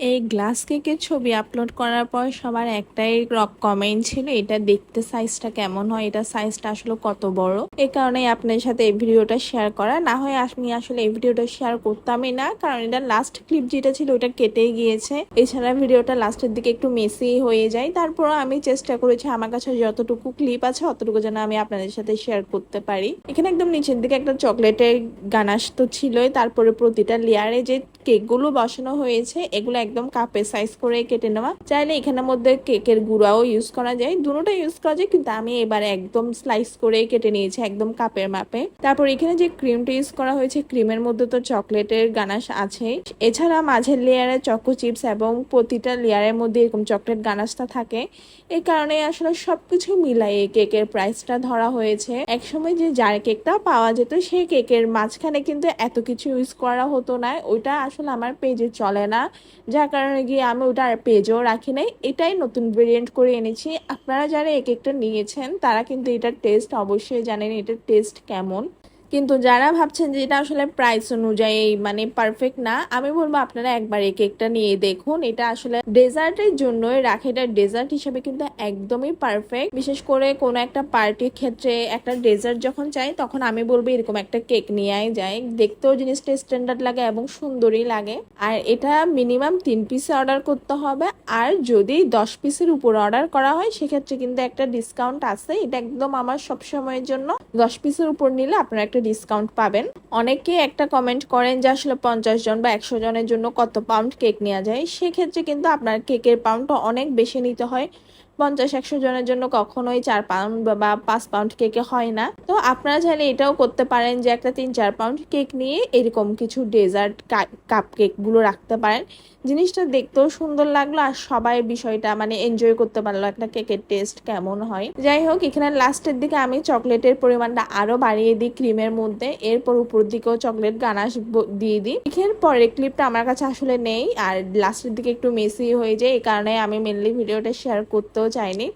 এই গ্লাস কেকের ছবি আপলোড করার পর সবার একটাই কমেন্ট ছিল, এটা দেখতে সাইজটা কেমন হয়, এটা সাইজটা আসলে কত বড়। এই কারণেই আপনার সাথে এই ভিডিওটা শেয়ার করা। না হয় আমি আসলে এই ভিডিওটা শেয়ার করতামই না, কারণ এটা লাস্ট ক্লিপ যেটা ছিল ওটা কেটেই গিয়েছে। এছাড়া ভিডিওটা লাস্টের দিকে একটু মেসি হয়ে যায়। তারপরও আমি চেষ্টা করেছি আমার কাছে যতটুকু ক্লিপ আছে অতটুকু যেন আমি আপনাদের সাথে শেয়ার করতে পারি। এখানে একদম নিচের দিকে একটা চকলেটের গানাশ তো ছিলই, তারপরে প্রতিটা লেয়ারে যে কেকগুলো বসানো হয়েছে এগুলো একদম কাপের সাইজ করে কেটে নেওয়া। চাইলে এখানের মধ্যে কেকের গুঁড়াও ইউজ করা যায়, দুটোটা ইউজ করা যায়, কিন্তু আমি এবারে একদম স্লাইস করে কেটে নিয়েছি একদম কাপের মাপে। তারপর এখানে যে ক্রিমটা ইউজ করা হয়েছে, ক্রিমের মধ্যে তো চকলেটের গানাশ আছে, এছাড়া মাঝের লেয়ারে চকো চিপস এবং প্রতিটা লেয়ারের মধ্যে এরকম চকলেট গানাশটা থাকে। এই কারণে আসলে সবকিছু মিলাই এই কেকের প্রাইসটা ধরা হয়েছে। একসময় যে জার কেকটা পাওয়া যেত সেই কেকের মাঝখানে কিন্তু এত কিছু ইউজ করা হতো না, ওইটা আসলে আমার পেজে চলে না, যার কারণে গিয়ে আমি ওটা আর পেজেও রাখি নাই। এটাই নতুন ভেরিয়েন্ট করে এনেছি। আপনারা যারা এই কেকটা নিয়েছেন তারা কিন্তু এটার টেস্ট অবশ্যই জানেন এটার টেস্ট কেমন। কিন্তু যারা ভাবছেন যে এটা আসলে প্রাইস অনুযায়ী মানে পারফেক্ট না, আমি বলবো আপনারা একবার এই কেকটা নিয়ে দেখুন। এটা আসলে ডেজার্টের জন্যই রাখে, এটা ডেজার্ট হিসেবে কিন্তু একদমই পারফেক্ট। বিশেষ করে কোনো একটা পার্টির ক্ষেত্রে একটা ডেজার্ট যখন চাই তখন আমি বলবো এরকম একটা কেক নিয়েই যায়, দেখতেও জিনিসটা স্ট্যান্ডার্ড লাগে এবং সুন্দরই লাগে। আর এটা মিনিমাম 3 পিসে অর্ডার করতে হবে, আর যদি 10 পিসের উপর অর্ডার করা হয় সেক্ষেত্রে কিন্তু একটা ডিসকাউন্ট আছে। এটা একদম আমার সবসময়ের জন্য, 10 পিসের উপর নিলে আপনারা একটা ডিসকাউন্ট পাবেন। অনেকে একটা কমেন্ট করেন যে আসলে 50 জন বা 100 জনের জন্য কত পাউন্ড কেক নেওয়া যায়। সেক্ষেত্রে কিন্তু আপনার কেকের পাউন্ডটা অনেক বেশি নিতে হয়। 50-100 জনের জন্য কখনোই 4 পাউন্ড বা 5 পাউন্ড কেকে হয় না। তো আপনারা চাইলে এটাও করতে পারেন যে একটা 3-4 পাউন্ড কেক নিয়ে এরকম কিছু ডেজার্ট কাপ কেক গুলো রাখতে পারেন। জিনিসটা দেখতেও সুন্দর লাগলো আর সবাই বিষয়টা মানে এনজয় করতে পারলো একটা কেকের টেস্ট কেমন হয়। যাই হোক, এখানে লাস্টের দিকে আমি চকলেটের পরিমাণটা আরো বাড়িয়ে দিই ক্রিমের মধ্যে, এরপর উপর দিকেও চকলেট গানাশ দিয়ে দিই। এখানে পরের ক্লিপটা আমার কাছে আসলে নেই আর লাস্টের দিকে একটু মেসি হয়ে যায়, এই কারণে আমি মেনলি ভিডিওটা শেয়ার করতেও চাইনি।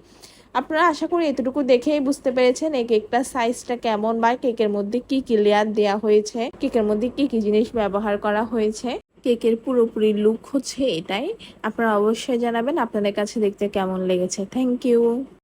আপনারা আশা করি এতটুকু দেখেই বুঝতে পেরেছেন এই কেকটার সাইজটা কেমন বা কেকের মধ্যে কি কি লেয়ার দেওয়া হয়েছে, কেকের মধ্যে কি কি জিনিস ব্যবহার করা হয়েছে। কেকের পুরোপুরি লুক হচ্ছে এটাই। আপনারা অবশ্যই জানাবেন আপনাদের কাছে দেখতে কেমন লেগেছে। Thank you.